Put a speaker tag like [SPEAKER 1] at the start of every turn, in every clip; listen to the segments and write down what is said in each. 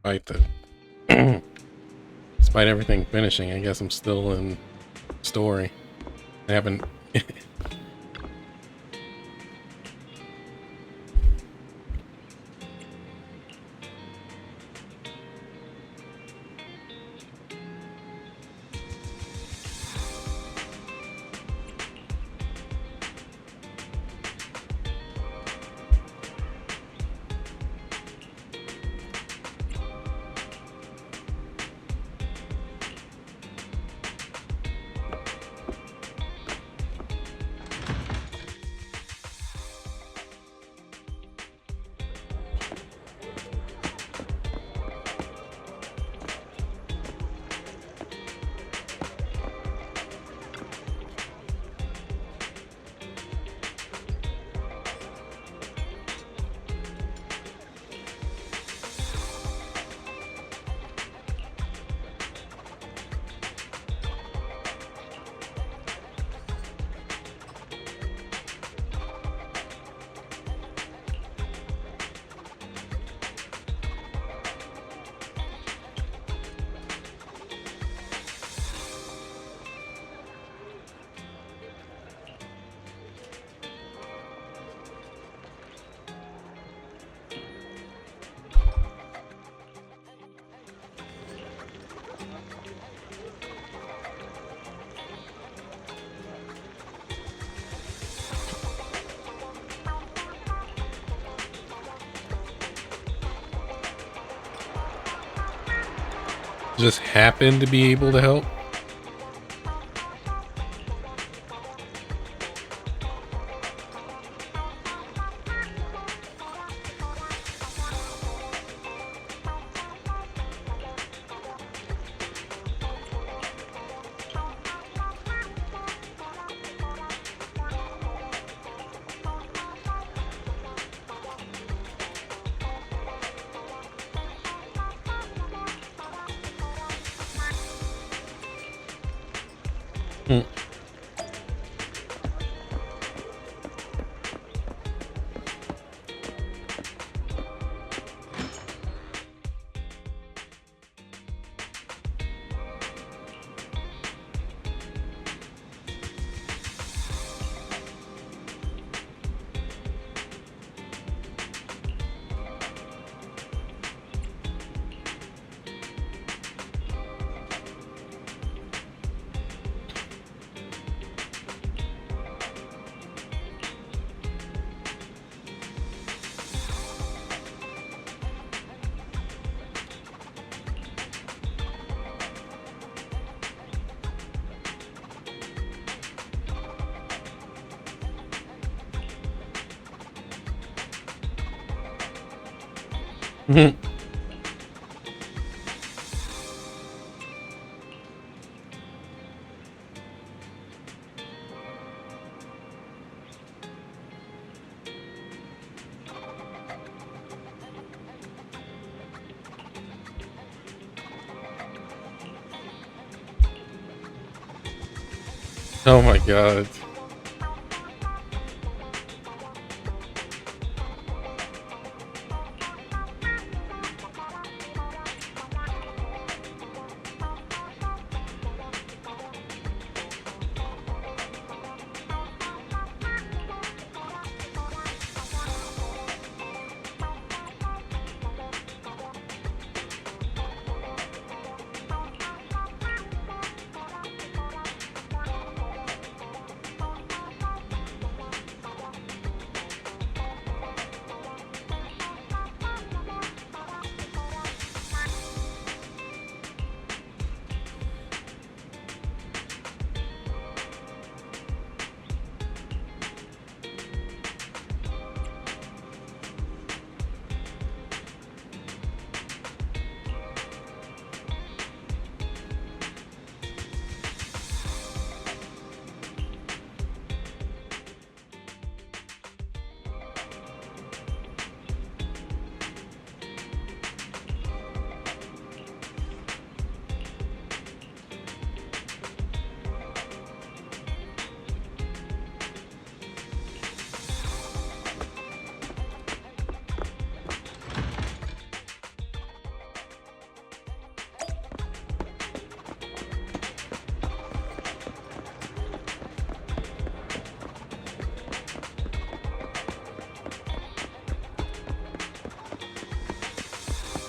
[SPEAKER 1] Despite the, despite everything finishing, I guess I'm still in story. I haven't. Just happen to be able to help. Hmm. Oh my god.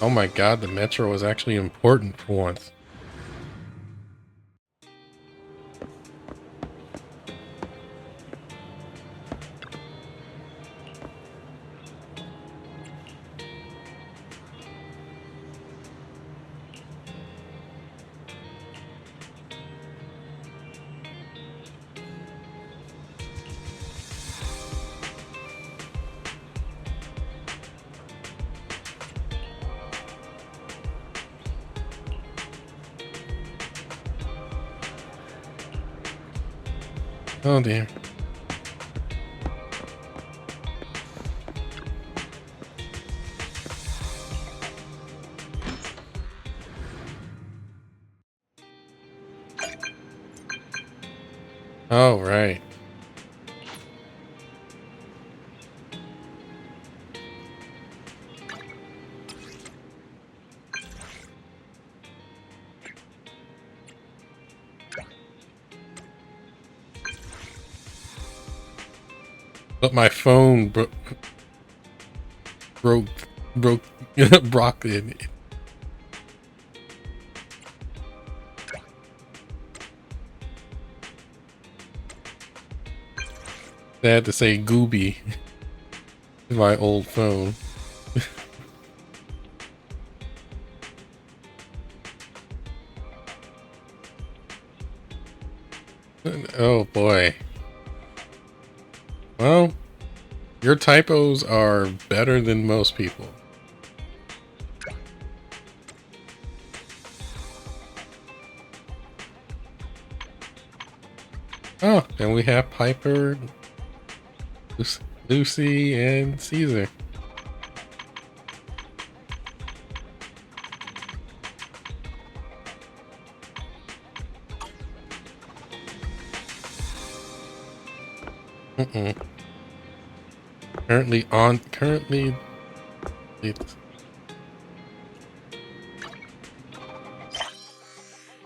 [SPEAKER 1] Oh my god, the metro was actually important for once. Oh dear. Oh, right. But my phone broke, broke it. They had to say Gooby in my old phone. Oh boy. Well, your typos are better than most people. Oh, and we have Piper, Lucy, and Caesar. Currently, it's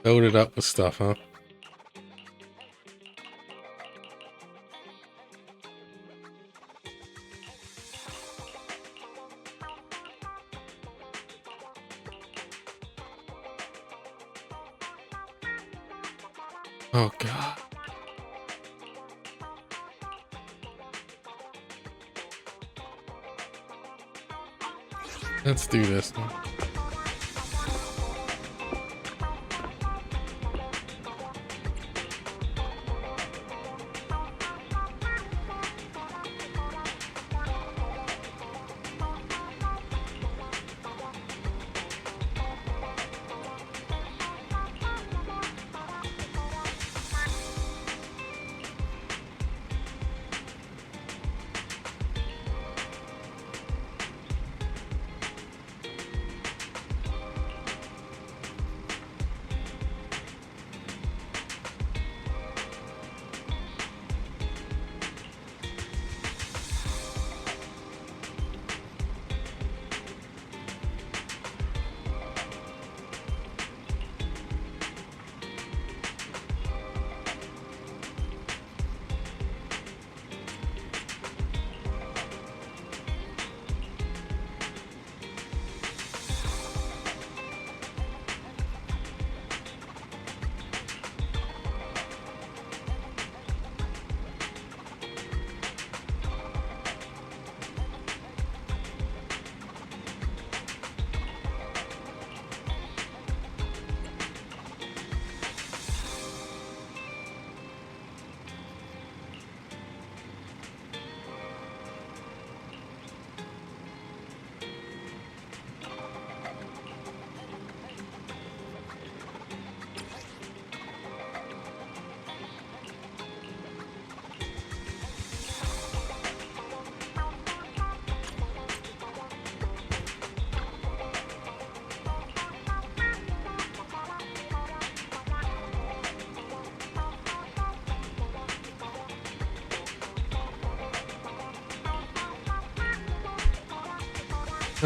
[SPEAKER 1] loaded up with stuff, huh? Oh god. Let's do this.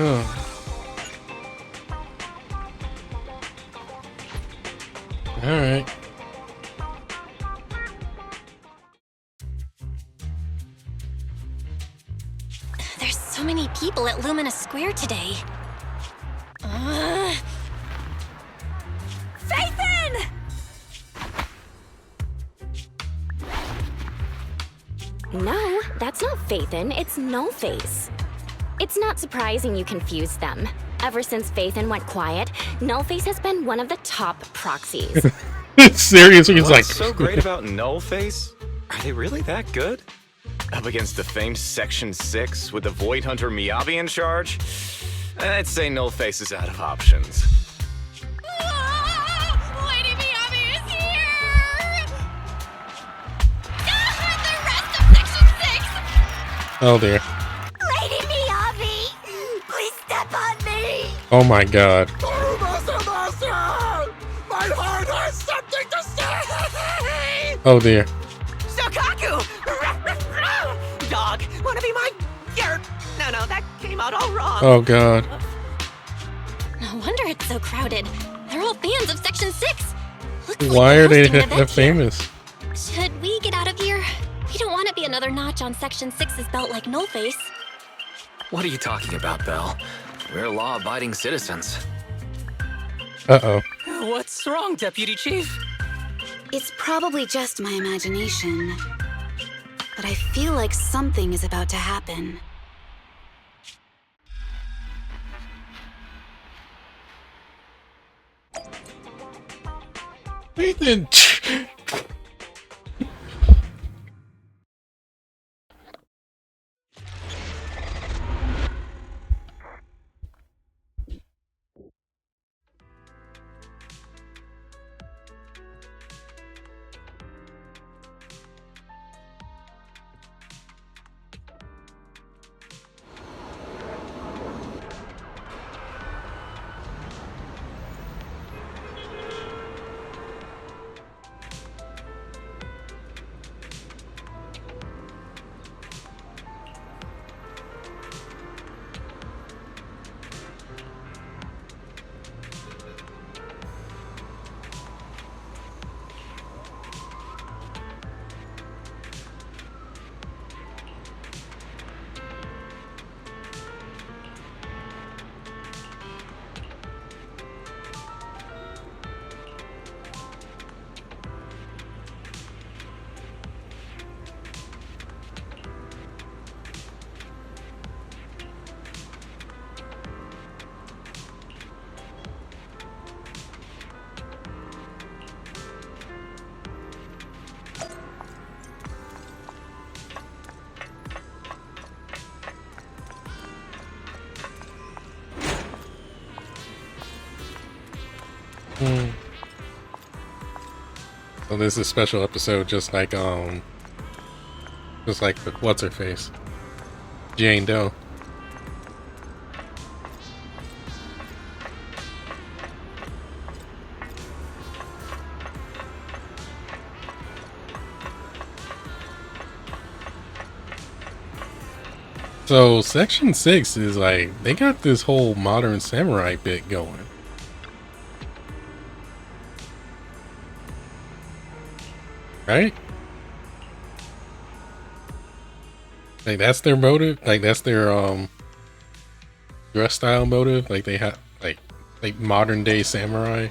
[SPEAKER 1] Oh. Alright.
[SPEAKER 2] There's so many people at Lumina Square today. No, that's not Faithin, it's Nullface. It's not surprising you confused them. Ever since Faithin went quiet, Nullface has been one of the top proxies.
[SPEAKER 1] Seriously, he's like...
[SPEAKER 3] What's so great about Nullface? Are they really that good? Up against the famed Section 6 with the Void Hunter Miyabi in charge? I'd say Nullface is out of options.
[SPEAKER 4] Lady Miyabi is here! The rest of Section 6!
[SPEAKER 1] Oh dear.
[SPEAKER 4] Lady Miyabi! Please step on me!
[SPEAKER 1] Oh my god.
[SPEAKER 5] My heart has something to say!
[SPEAKER 1] Oh dear.
[SPEAKER 5] Sokaku! Dog, wanna be my... No, that came out all wrong.
[SPEAKER 1] Oh god.
[SPEAKER 4] No wonder it's so crowded. They're all fans of Section 6. Looks
[SPEAKER 1] Why are they
[SPEAKER 4] hosting an event here.
[SPEAKER 1] famous?
[SPEAKER 4] Should we get out of here? We don't want to be another notch on Section 6's belt like Nullface.
[SPEAKER 3] What are you talking about, Belle? We're law-abiding citizens.
[SPEAKER 1] Uh-oh.
[SPEAKER 5] What's wrong, Deputy Chief?
[SPEAKER 6] It's probably just my imagination, but I feel like something is about to happen.
[SPEAKER 1] Nathan. So this is a special episode, just like what's her face, Jane Doe. So Section 6 is like, they got this whole modern samurai bit going. Right? Like that's their motive, like that's their dress style motive, like they have like modern day samurai.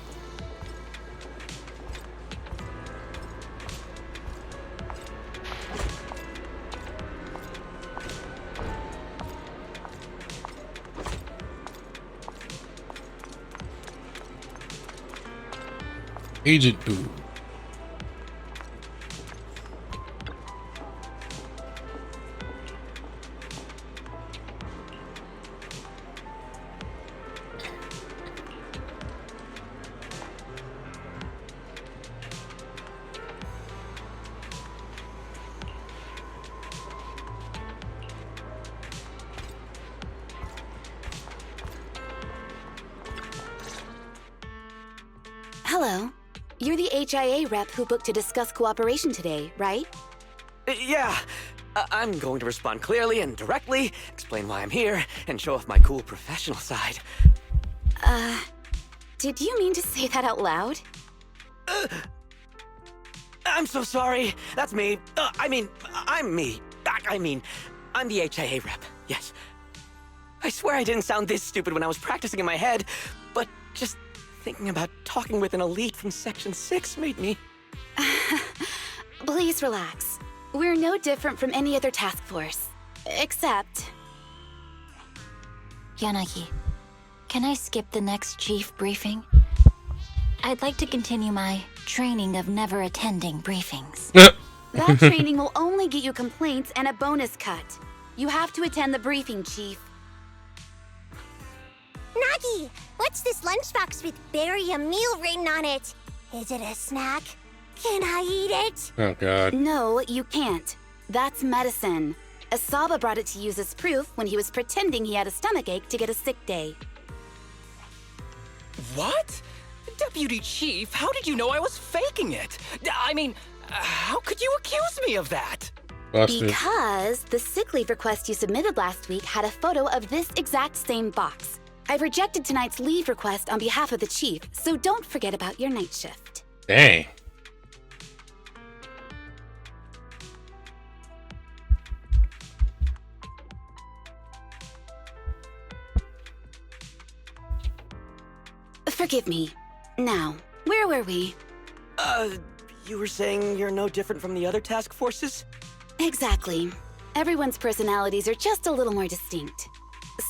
[SPEAKER 1] Agent Boo.
[SPEAKER 6] Hello. You're the HIA rep who booked to discuss cooperation today, right?
[SPEAKER 5] Yeah. I'm going to respond clearly and directly, explain why I'm here, and show off my cool professional side.
[SPEAKER 6] Did you mean to say that out loud?
[SPEAKER 5] I'm so sorry. That's me. I'm me. I'm the HIA rep. Yes. I swear I didn't sound this stupid when I was practicing in my head, but just thinking about talking with an elite from Section 6 made me...
[SPEAKER 6] Please relax. We're no different from any other task force. Except...
[SPEAKER 7] Yanagi, can I skip the next chief briefing? I'd like to continue my training of never attending briefings.
[SPEAKER 6] That training will only get you complaints and a bonus cut. You have to attend the briefing, Chief.
[SPEAKER 8] Nagi, what's this lunchbox with "bury a meal" written on it? Is it a snack? Can I eat it?
[SPEAKER 1] Oh god.
[SPEAKER 6] No, you can't. That's medicine. Asaba brought it to use as proof when he was pretending he had a stomachache to get a sick day.
[SPEAKER 5] What? Deputy Chief, how did you know I was faking it? I mean, how could you accuse me of that?
[SPEAKER 1] Busted.
[SPEAKER 6] Because the sick leave request you submitted last week had a photo of this exact same box. I've rejected tonight's leave request on behalf of the Chief, so don't forget about your night shift.
[SPEAKER 1] Dang.
[SPEAKER 6] Forgive me. Now, where were we?
[SPEAKER 5] You were saying you're no different from the other task forces?
[SPEAKER 6] Exactly. Everyone's personalities are just a little more distinct.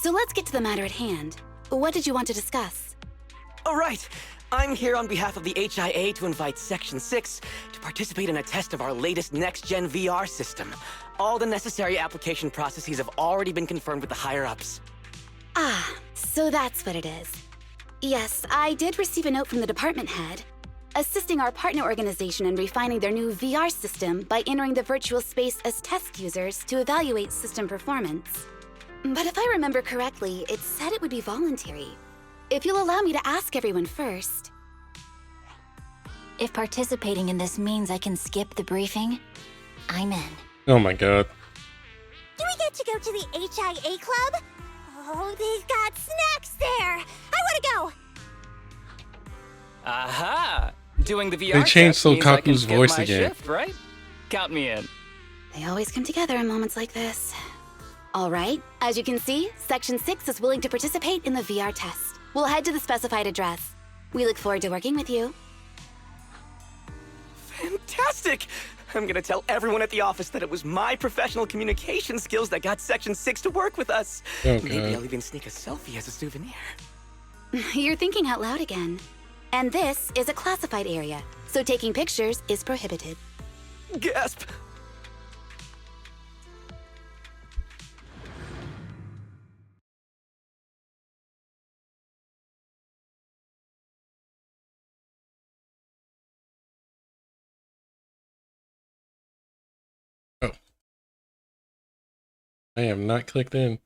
[SPEAKER 6] So let's get to the matter at hand. What did you want to discuss?
[SPEAKER 5] All right. I'm here on behalf of the HIA to invite Section 6 to participate in a test of our latest next-gen VR system. All the necessary application processes have already been confirmed with the higher-ups.
[SPEAKER 6] Ah, so that's what it is. Yes, I did receive a note from the department head, assisting our partner organization in refining their new VR system by entering the virtual space as test users to evaluate system performance. But if I remember correctly, it said it would be voluntary. If you'll allow me to ask everyone first.
[SPEAKER 7] If participating in this means I can skip the briefing, I'm in.
[SPEAKER 1] Oh my god.
[SPEAKER 8] Do we get to go to the HIA club? Oh, they've got snacks there! I want to go!
[SPEAKER 5] Aha! Doing the VR
[SPEAKER 1] They changed
[SPEAKER 5] test means I can
[SPEAKER 1] Sokaku's
[SPEAKER 5] skip
[SPEAKER 1] voice
[SPEAKER 5] my
[SPEAKER 1] again.
[SPEAKER 5] shift, right? Count me in.
[SPEAKER 6] They always come together in moments like this. All right, as you can see, Section 6 is willing to participate in the VR test. We'll head to the specified address. We look forward to working with you.
[SPEAKER 5] Fantastic! I'm gonna tell everyone at the office that it was my professional communication skills that got Section 6 to work with us.
[SPEAKER 1] Oh,
[SPEAKER 5] Maybe
[SPEAKER 1] God.
[SPEAKER 5] I'll even sneak a selfie as a souvenir.
[SPEAKER 6] You're thinking out loud again. And this is a classified area, so taking pictures is prohibited.
[SPEAKER 5] Gasp!
[SPEAKER 1] Oh. I am not clicked in.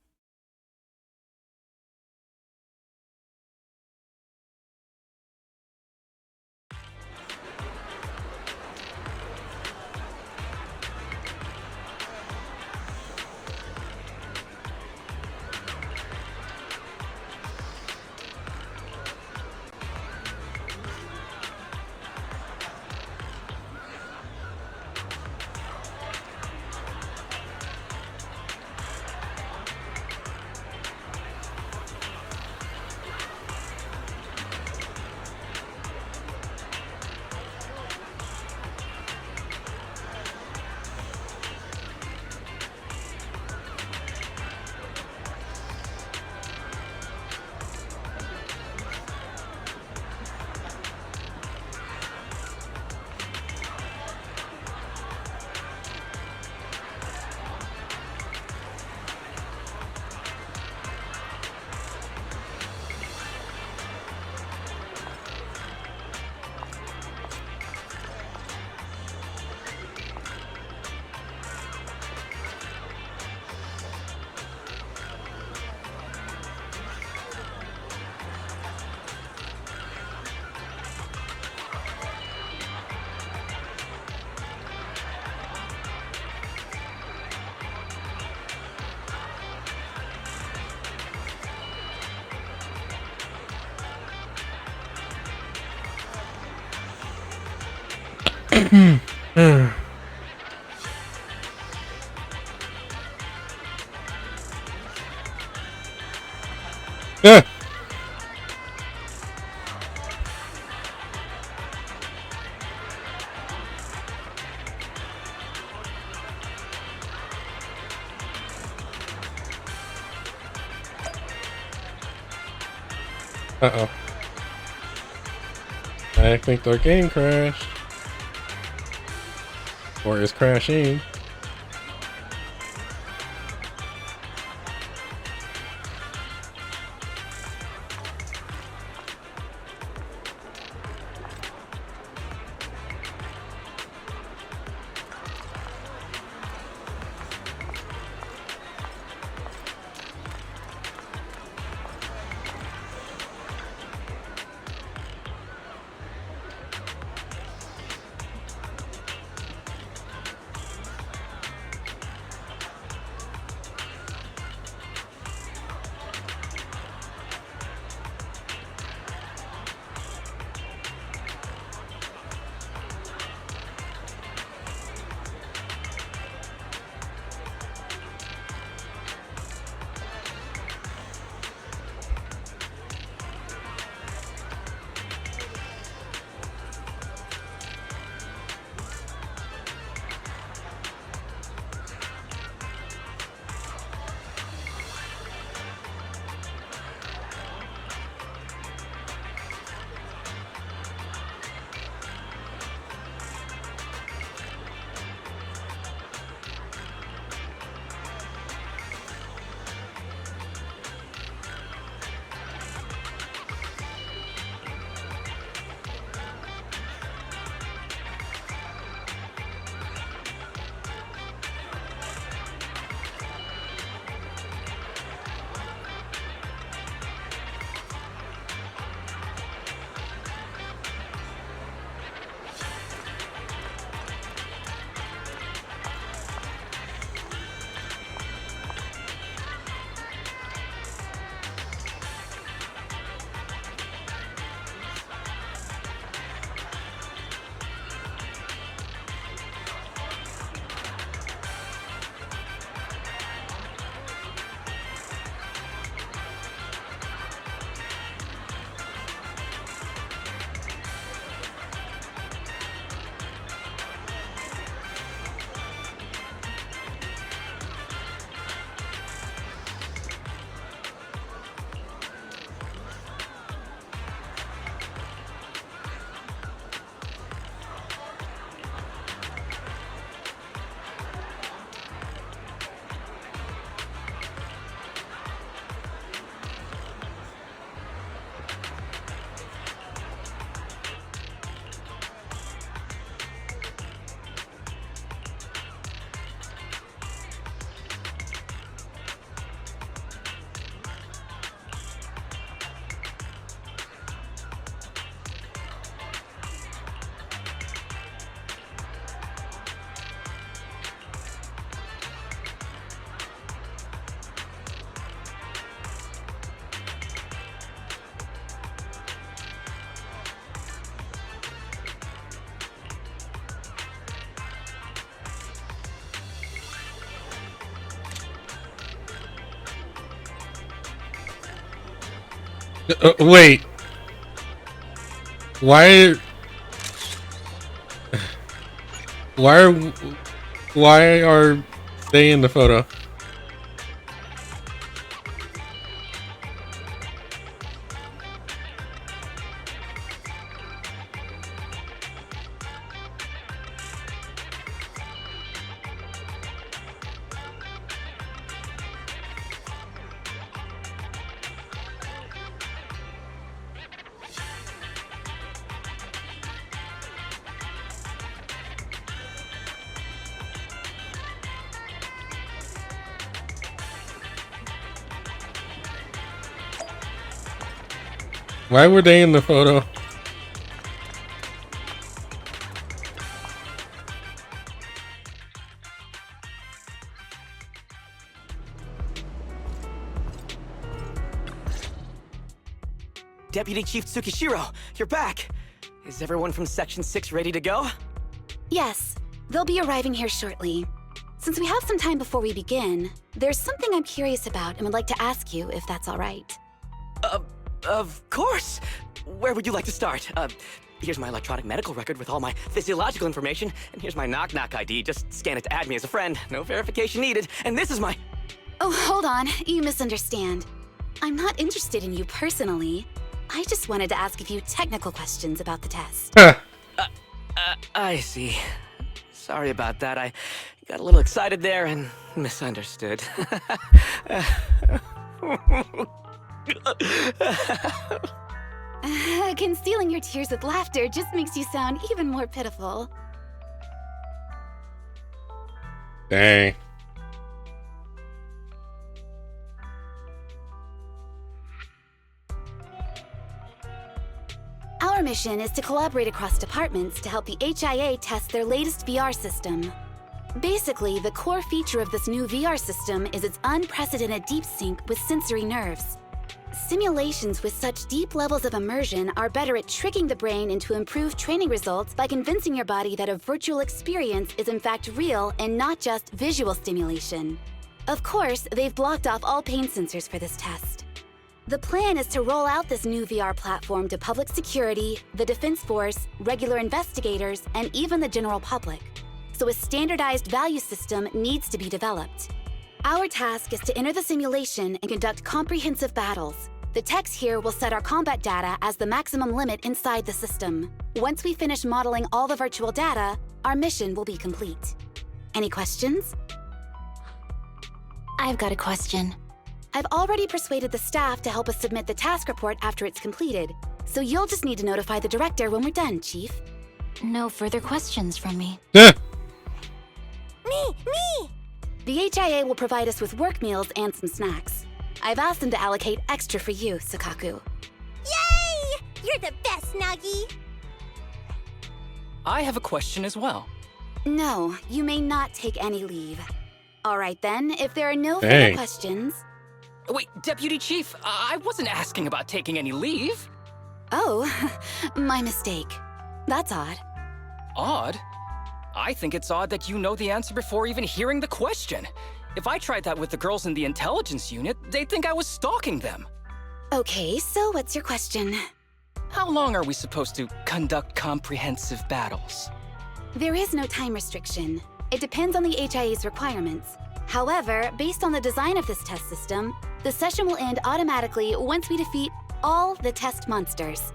[SPEAKER 1] Ah! Uh-oh. I think their game crashed. Or is crashing. Wait. Why? Why are? Why are they in the photo? Why were they in the photo?
[SPEAKER 5] Deputy Chief Tsukishiro, you're back! Is everyone from Section 6 ready to go?
[SPEAKER 6] Yes, they'll be arriving here shortly. Since we have some time before we begin, there's something I'm curious about and would like to ask you if that's all right.
[SPEAKER 5] Of course! Where would you like to start? Here's my electronic medical record with all my physiological information, and here's my knock-knock ID. Just scan it to add me as a friend. No verification needed. And this is my...
[SPEAKER 6] Oh, hold on. You misunderstand. I'm not interested in you personally. I just wanted to ask a few technical questions about the test.
[SPEAKER 5] I see. Sorry about that. I got a little excited there and misunderstood.
[SPEAKER 6] Concealing your tears with laughter just makes you sound even more pitiful.
[SPEAKER 1] Dang.
[SPEAKER 6] Our mission is to collaborate across departments to help the HIA test their latest VR system. Basically, the core feature of this new VR system is its unprecedented deep sync with sensory nerves. Simulations with such deep levels of immersion are better at tricking the brain into improved training results by convincing your body that a virtual experience is in fact real and not just visual stimulation. Of course, they've blocked off all pain sensors for this test. The plan is to roll out this new VR platform to public security, the Defense Force, regular investigators, and even the general public. So a standardized value system needs to be developed. Our task is to enter the simulation and conduct comprehensive battles. The techs here will set our combat data as the maximum limit inside the system. Once we finish modeling all the virtual data, our mission will be complete. Any questions?
[SPEAKER 7] I've got a question.
[SPEAKER 6] I've already persuaded the staff to help us submit the task report after it's completed, so you'll just need to notify the director when we're done, Chief.
[SPEAKER 7] No further questions from me.
[SPEAKER 8] Me!
[SPEAKER 6] The HIA will provide us with work meals and some snacks. I've asked them to allocate extra for you, Sakaku.
[SPEAKER 8] Yay! You're the best, Nagi!
[SPEAKER 9] I have a question as well.
[SPEAKER 6] No, you may not take any leave. All right then, if there are no further
[SPEAKER 1] Dang.
[SPEAKER 6] questions...
[SPEAKER 9] Wait, Deputy Chief, I wasn't asking about taking any leave.
[SPEAKER 6] Oh, my mistake. That's odd.
[SPEAKER 9] Odd? I think it's odd that you know the answer before even hearing the question. If I tried that with the girls in the intelligence unit, they'd think I was stalking them.
[SPEAKER 6] Okay, so what's your question?
[SPEAKER 9] How long are we supposed to conduct comprehensive battles?
[SPEAKER 6] There is no time restriction. It depends on the HIA's requirements. However, based on the design of this test system, the session will end automatically once we defeat all the test monsters.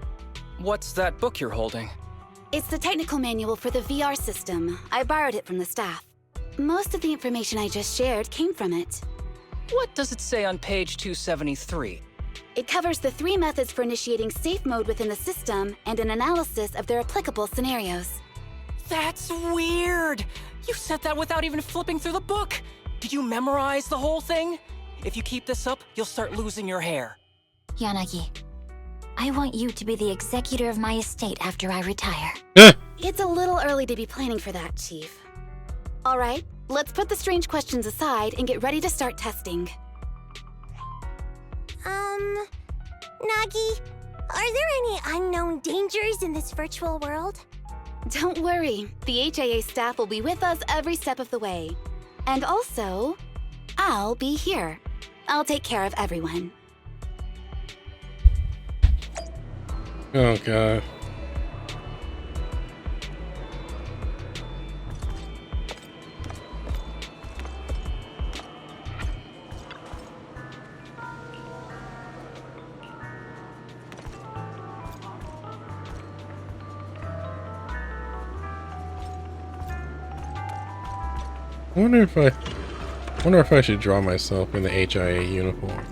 [SPEAKER 9] What's that book you're holding?
[SPEAKER 6] It's the technical manual for the VR system. I borrowed it from the staff. Most of the information I just shared came from it.
[SPEAKER 9] What does it say on page 273?
[SPEAKER 6] It covers the 3 methods for initiating safe mode within the system and an analysis of their applicable scenarios.
[SPEAKER 9] That's weird! You said that without even flipping through the book! Did you memorize the whole thing? If you keep this up, you'll start losing your hair.
[SPEAKER 7] Yanagi, I want you to be the executor of my estate after I retire.
[SPEAKER 6] It's a little early to be planning for that, Chief. All right, let's put the strange questions aside and get ready to start testing.
[SPEAKER 8] Nagi, are there any unknown dangers in this virtual world?
[SPEAKER 6] Don't worry, the HIA staff will be with us every step of the way. And also, I'll be here. I'll take care of everyone.
[SPEAKER 1] Oh god. I wonder if I should draw myself in the HIA uniform.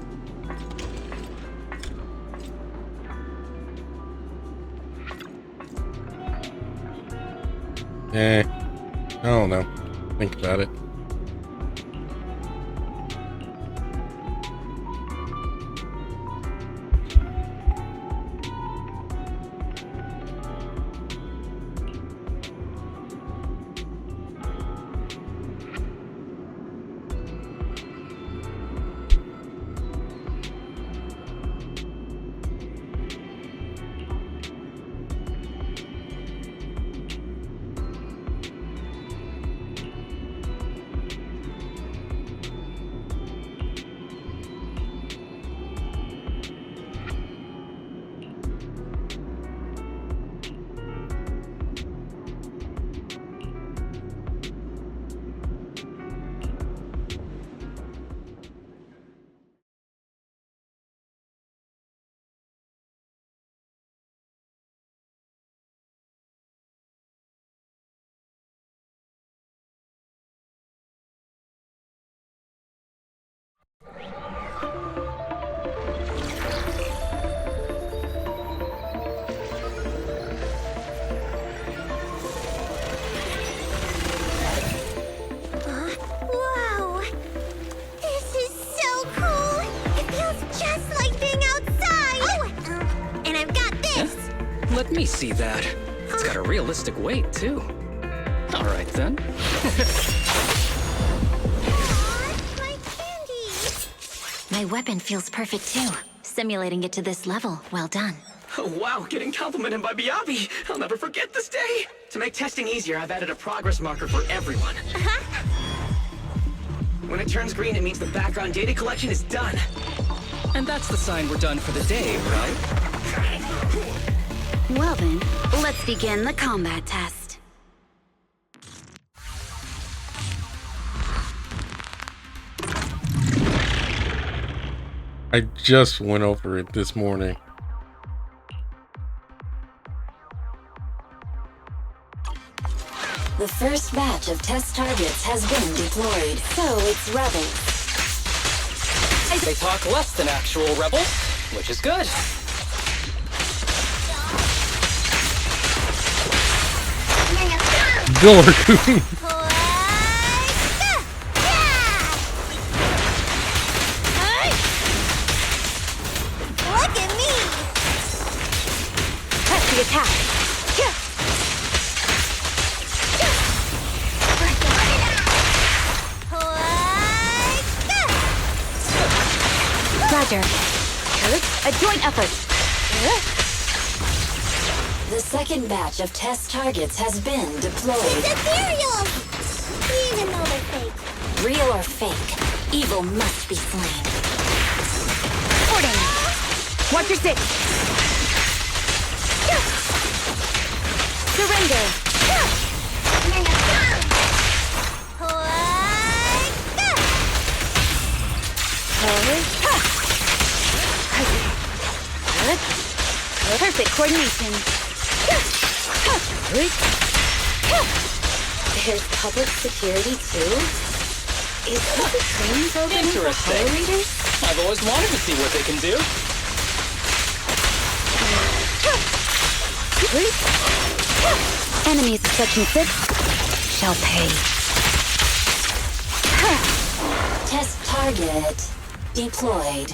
[SPEAKER 1] I don't know. Think about it.
[SPEAKER 9] Let me see that. It's got a realistic weight, too. All right, then.
[SPEAKER 8] My candy!
[SPEAKER 7] My weapon feels perfect too. Simulating it to this level, well done.
[SPEAKER 5] Oh, wow, getting complimented by Biabi. I'll never forget this day. To make testing easier, I've added a progress marker for everyone. When it turns green, it means the background data collection is done.
[SPEAKER 9] And that's the sign we're done for the day, right?
[SPEAKER 6] Well then, let's begin the combat test.
[SPEAKER 1] I just went over it this morning.
[SPEAKER 7] The first batch of test targets has been deployed.
[SPEAKER 6] So it's rebels.
[SPEAKER 9] They talk less than actual rebels, which is good.
[SPEAKER 1] Dork.
[SPEAKER 8] Look at me!
[SPEAKER 6] Press the attack. Roger. A joint effort.
[SPEAKER 7] The second batch of test targets has been deployed.
[SPEAKER 8] Ethereal! Even though they're fake.
[SPEAKER 7] Real or fake, evil must be slain.
[SPEAKER 6] Ording. Watch your six. Surrender. Perfect coordination. There's public security too? Is this a training program for
[SPEAKER 9] Interesting.
[SPEAKER 6] Hollow Readers?
[SPEAKER 9] I've always wanted to see what they can do.
[SPEAKER 6] Enemies of Section 6 shall pay.
[SPEAKER 7] Test target deployed.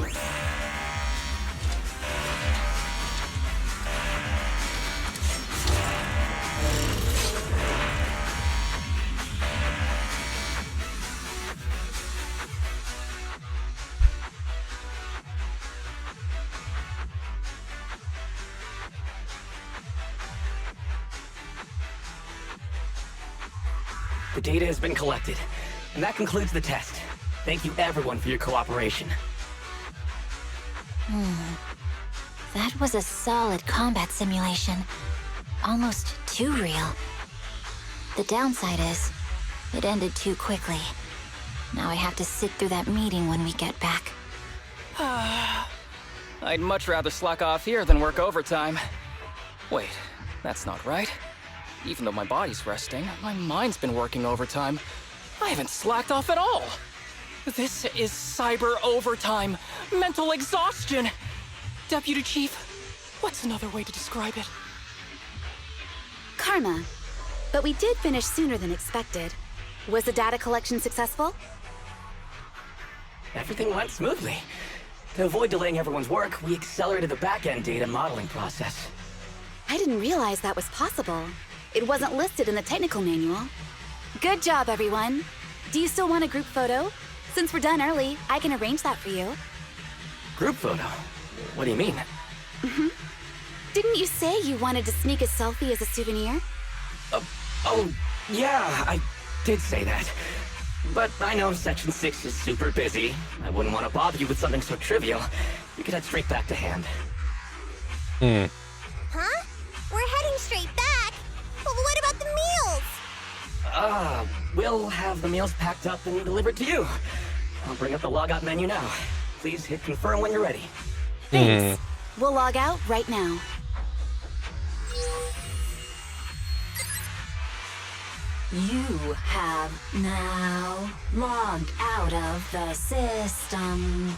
[SPEAKER 5] The data has been collected, and that concludes the test. Thank you everyone for your cooperation.
[SPEAKER 7] That was a solid combat simulation. Almost too real. The downside is, it ended too quickly. Now I have to sit through that meeting when we get back.
[SPEAKER 9] I'd much rather slack off here than work overtime. Wait, that's not right. Even though my body's resting, my mind's been working overtime. I haven't slacked off at all. This is cyber overtime. Mental exhaustion. Deputy Chief, what's another way to describe it?
[SPEAKER 6] Karma. But we did finish sooner than expected. Was the data collection successful?
[SPEAKER 5] Everything went smoothly. To avoid delaying everyone's work, we accelerated the back-end data modeling process.
[SPEAKER 6] I didn't realize that was possible. It wasn't listed in the technical manual. Good job, everyone. Do you still want a group photo? Since we're done early, I can arrange that for you.
[SPEAKER 5] Group photo? What do you mean?
[SPEAKER 6] Didn't you say you wanted to sneak a selfie as a souvenir?
[SPEAKER 5] Oh, yeah, I did say that. But I know Section 6 is super busy. I wouldn't want to bother you with something so trivial. You could head straight back to hand.
[SPEAKER 8] Huh? We're heading straight back? But what about the meals?
[SPEAKER 5] We'll have the meals packed up and delivered to you. I'll bring up the logout menu now. Please hit confirm when you're ready.
[SPEAKER 6] Thanks. We'll log out right now.
[SPEAKER 7] You have now logged out of the system.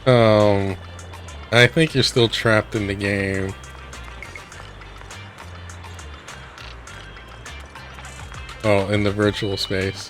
[SPEAKER 1] Um, I think you're still trapped in the game. Oh, in the virtual space.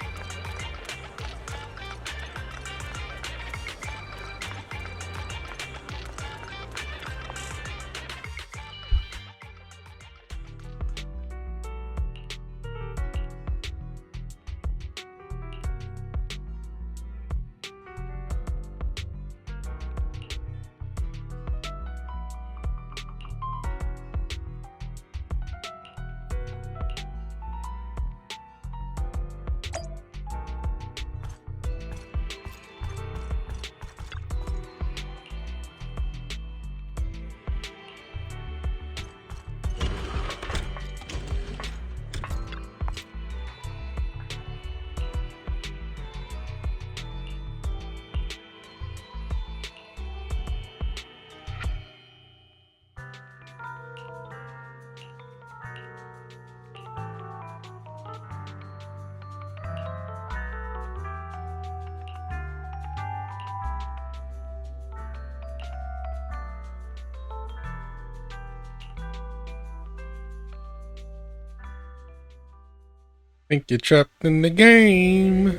[SPEAKER 1] Think you're trapped in the game.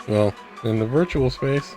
[SPEAKER 1] Well, in the virtual space.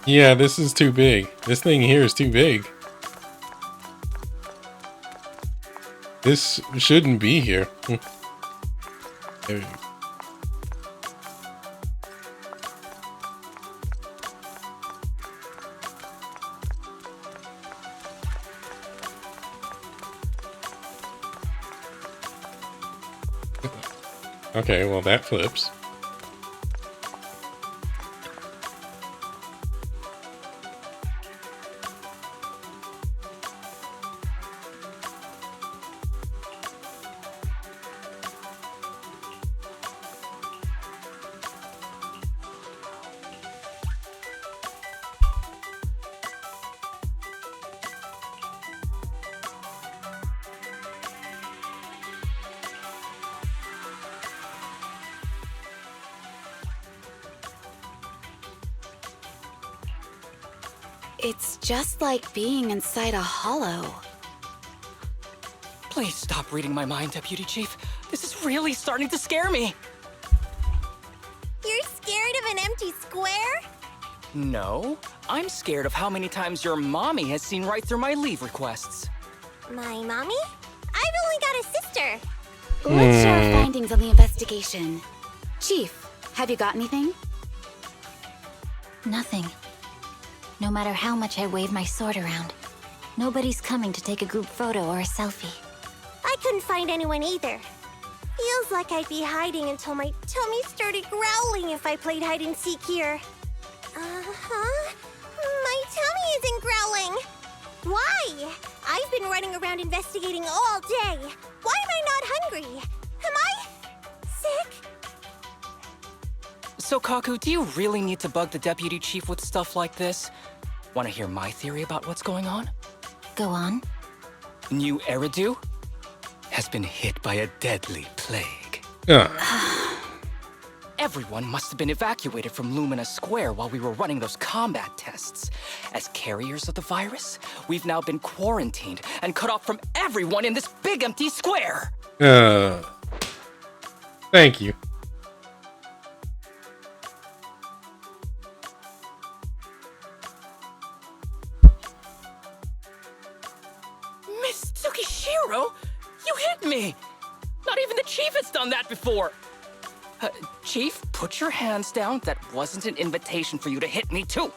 [SPEAKER 1] Yeah, this is too big. This thing here is too big. This shouldn't be here. Okay, well that flips.
[SPEAKER 6] It's just like being inside a hollow.
[SPEAKER 9] Please stop reading my mind, Deputy Chief. This is really starting to scare me.
[SPEAKER 8] You're scared of an empty square?
[SPEAKER 9] No, I'm scared of how many times your mommy has seen right through my leave requests.
[SPEAKER 8] My mommy? I've only got a sister.
[SPEAKER 6] Let's share our findings on the investigation. Chief, have you got anything?
[SPEAKER 7] Nothing. No matter how much I wave my sword around, nobody's coming to take a group photo or a selfie.
[SPEAKER 8] I couldn't find anyone either. Feels like I'd be hiding until my tummy started growling if I played hide and seek here. Uh-huh. My tummy isn't growling. Why? I've been running around investigating all day. Why am I not hungry? Am I sick?
[SPEAKER 9] So, Kaku, do you really need to bug the Deputy Chief with stuff like this? Want to hear my theory about what's going on?
[SPEAKER 7] Go on.
[SPEAKER 9] New Eridu has been hit by a deadly plague. Everyone must have been evacuated from Lumina Square while we were running those combat tests. As carriers of the virus, we've now been quarantined and cut off from everyone in this big empty square.
[SPEAKER 1] Thank you.
[SPEAKER 9] Miss Tsukishiro, you hit me! Not even the Chief has done that before! Chief, put your hands down. That wasn't an invitation for you to hit me, too.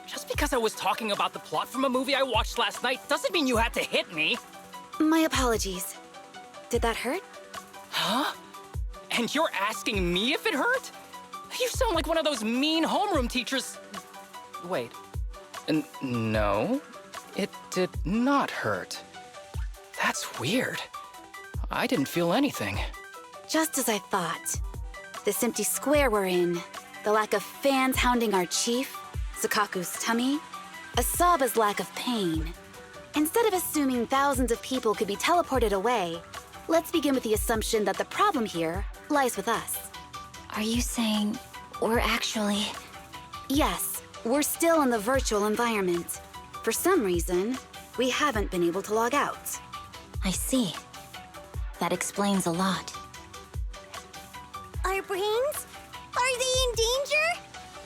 [SPEAKER 9] Just because I was talking about the plot from a movie I watched last night doesn't mean you had to hit me.
[SPEAKER 6] My apologies. Did that hurt?
[SPEAKER 9] Huh? And you're asking me if it hurt? You sound like one of those mean homeroom teachers. Wait. No, it did not hurt. That's weird. I didn't feel anything.
[SPEAKER 6] Just as I thought. This empty square we're in, the lack of fans hounding our chief, Sukaku's tummy, Asaba's lack of pain. Instead of assuming thousands of people could be teleported away, let's begin with the assumption that the problem here lies with us.
[SPEAKER 7] Are you saying we're actually...
[SPEAKER 6] Yes, we're still in the virtual environment. For some reason, we haven't been able to log out.
[SPEAKER 7] I see. That explains a lot.
[SPEAKER 8] Our brains? Are they in danger?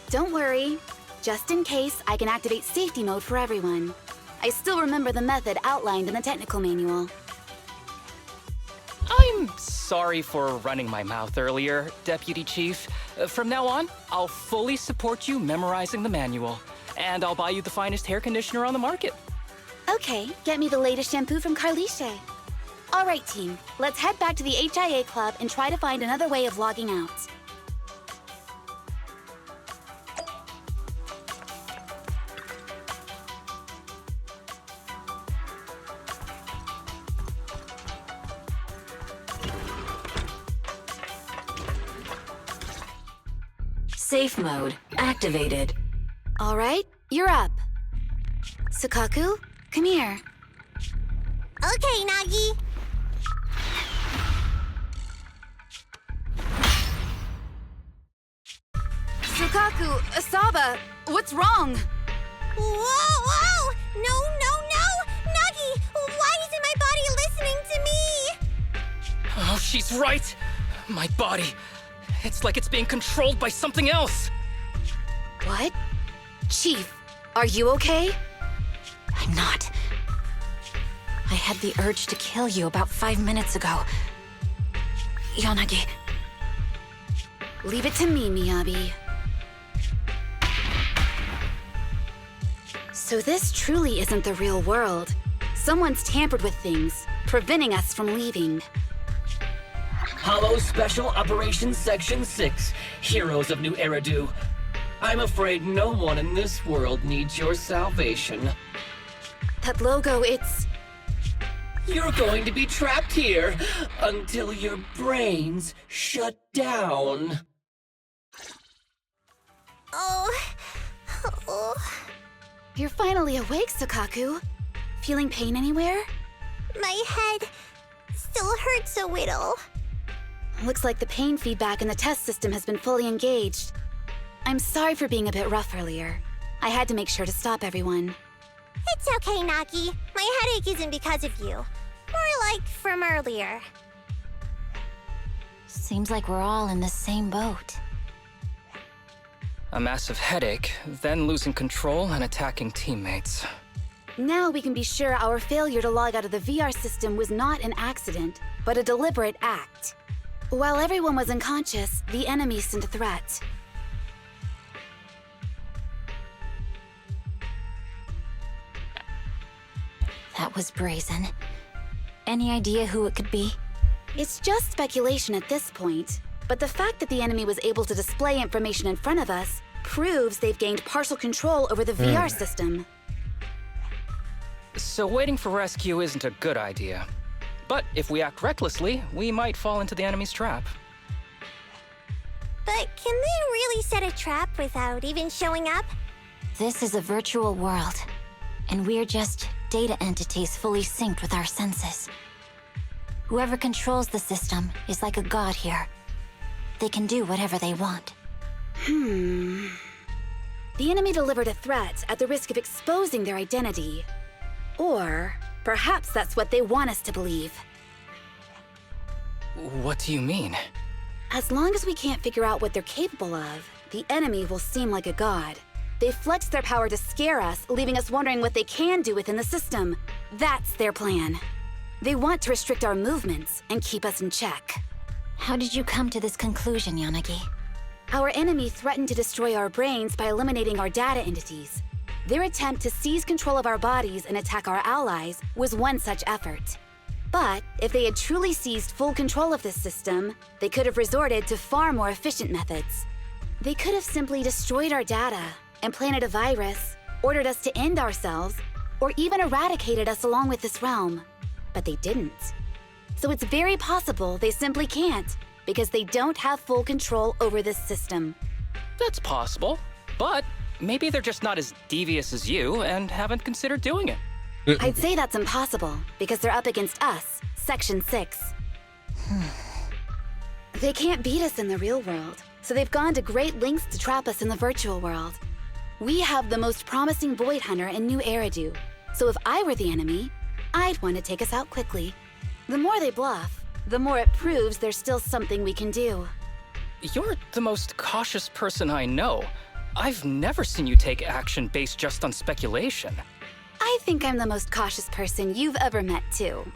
[SPEAKER 6] Don't worry. Just in case, I can activate safety mode for everyone. I still remember the method outlined in the technical manual.
[SPEAKER 9] I'm sorry for running my mouth earlier, Deputy Chief. From now on, I'll fully support you memorizing the manual. And I'll buy you the finest hair conditioner on the market.
[SPEAKER 6] Okay, get me the latest shampoo from Carliche. All right, team. Let's head back to the HIA Club and try to find another way of logging out.
[SPEAKER 10] Safe mode activated.
[SPEAKER 6] All right, you're up. Sukaku, come here.
[SPEAKER 8] Okay, Nagi.
[SPEAKER 6] Sukaku, Asaba, what's wrong?
[SPEAKER 8] Whoa! No! Nagi, why isn't my body listening to me?
[SPEAKER 9] Oh, she's right. My body. It's like it's being controlled by something else.
[SPEAKER 6] What? Chief, are you okay?
[SPEAKER 7] I'm not. I had the urge to kill you about 5 minutes ago. Yanagi.
[SPEAKER 6] Leave it to me, Miyabi. So this truly isn't the real world. Someone's tampered with things, preventing us from leaving.
[SPEAKER 11] Hollow Special Operations Section 6, Heroes of New Eridu. I'm afraid no one in this world needs your salvation.
[SPEAKER 6] That logo, it's...
[SPEAKER 11] You're going to be trapped here until your brains shut down.
[SPEAKER 8] Oh.
[SPEAKER 6] You're finally awake, Sukaku. Feeling pain anywhere?
[SPEAKER 8] My head still hurts a little.
[SPEAKER 6] Looks like the pain feedback in the test system has been fully engaged. I'm sorry for being a bit rough earlier. I had to make sure to stop everyone.
[SPEAKER 8] It's okay, Nagi. My headache isn't because of you. More or like from earlier.
[SPEAKER 7] Seems like we're all in the same boat.
[SPEAKER 9] A massive headache, then losing control and attacking teammates.
[SPEAKER 6] Now we can be sure our failure to log out of the VR system was not an accident, but a deliberate act. While everyone was unconscious, the enemy sent a threat.
[SPEAKER 7] That was brazen. Any idea who it could be?
[SPEAKER 6] It's just speculation at this point, but the fact that the enemy was able to display information in front of us proves they've gained partial control over the VR system.
[SPEAKER 9] So waiting for rescue isn't a good idea. But if we act recklessly, we might fall into the enemy's trap.
[SPEAKER 8] But can they really set a trap without even showing up?
[SPEAKER 7] This is a virtual world, and we're just data entities fully synced with our senses. Whoever controls the system is like a god here. They can do whatever they want.
[SPEAKER 6] The enemy delivered a threat at the risk of exposing their identity. Or perhaps that's what they want us to believe.
[SPEAKER 9] What do you mean?
[SPEAKER 6] As long as we can't figure out what they're capable of, the enemy will seem like a god. They flex their power to scare us, leaving us wondering what they can do within the system. That's their plan. They want to restrict our movements and keep us in check.
[SPEAKER 7] How did you come to this conclusion, Yanagi?
[SPEAKER 6] Our enemy threatened to destroy our brains by eliminating our data entities. Their attempt to seize control of our bodies and attack our allies was one such effort. But if they had truly seized full control of this system, they could have resorted to far more efficient methods. They could have simply destroyed our data, implanted a virus, ordered us to end ourselves, or even eradicated us along with this realm. But they didn't. So it's very possible they simply can't, because they don't have full control over this system.
[SPEAKER 9] That's possible, but maybe they're just not as devious as you and haven't considered doing it.
[SPEAKER 6] I'd say that's impossible, because they're up against us, Section 6. They can't beat us in the real world, so they've gone to great lengths to trap us in the virtual world. We have the most promising Void Hunter in New Eridu, so if I were the enemy, I'd want to take us out quickly. The more they bluff, the more it proves there's still something we can do.
[SPEAKER 9] You're the most cautious person I know. I've never seen you take action based just on speculation.
[SPEAKER 6] I think I'm the most cautious person you've ever met, too.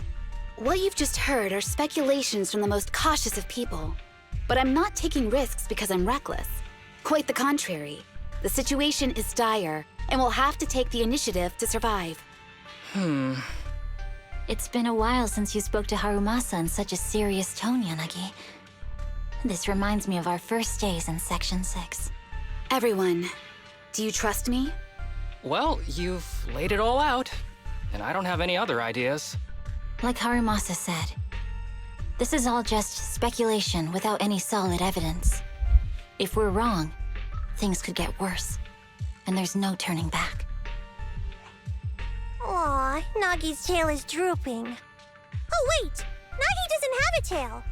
[SPEAKER 6] What you've just heard are speculations from the most cautious of people. But I'm not taking risks because I'm reckless. Quite the contrary. The situation is dire, and we'll have to take the initiative to survive.
[SPEAKER 7] It's been a while since you spoke to Harumasa in such a serious tone, Yanagi. This reminds me of our first days in Section 6.
[SPEAKER 6] Everyone, do you trust me?
[SPEAKER 9] Well, you've laid it all out, and I don't have any other ideas.
[SPEAKER 7] Like Harumasa said, this is all just speculation without any solid evidence. If we're wrong, things could get worse, and there's no turning back.
[SPEAKER 8] Aw, Nagi's tail is drooping. Oh wait! Nagi doesn't have a tail!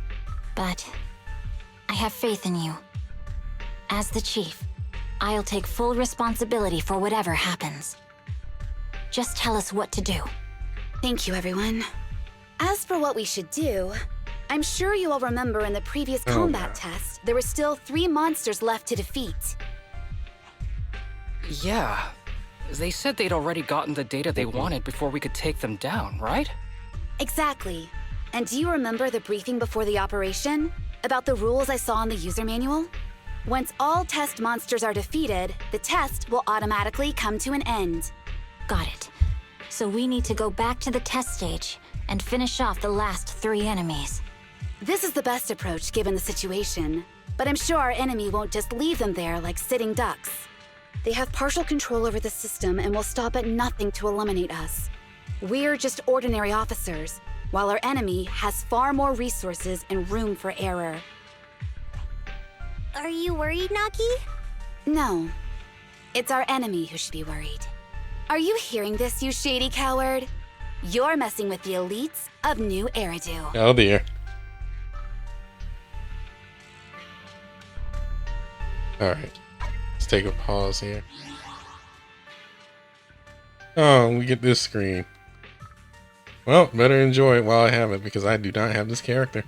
[SPEAKER 7] But I have faith in you. As the chief, I'll take full responsibility for whatever happens. Just tell us what to do.
[SPEAKER 6] Thank you, everyone. As for what we should do, I'm sure you all remember in the previous combat test, there were still 3 monsters left to defeat.
[SPEAKER 9] Yeah. They said they'd already gotten the data they wanted before we could take them down, right?
[SPEAKER 6] Exactly. And do you remember the briefing before the operation? About the rules I saw in the user manual? Once all test monsters are defeated, the test will automatically come to an end.
[SPEAKER 7] Got it. So we need to go back to the test stage and finish off the last 3 enemies.
[SPEAKER 6] This is the best approach given the situation, but I'm sure our enemy won't just leave them there like sitting ducks. They have partial control over the system and will stop at nothing to eliminate us. We're just ordinary officers, while our enemy has far more resources and room for error.
[SPEAKER 8] Are you worried, Nagi?
[SPEAKER 6] No. It's our enemy who should be worried. Are you hearing this, you shady coward? You're messing with the elites of New Eridu.
[SPEAKER 1] Oh dear. Alright. Let's take a pause here. Oh, we get this screen. Well, better enjoy it while I have it because I do not have this character.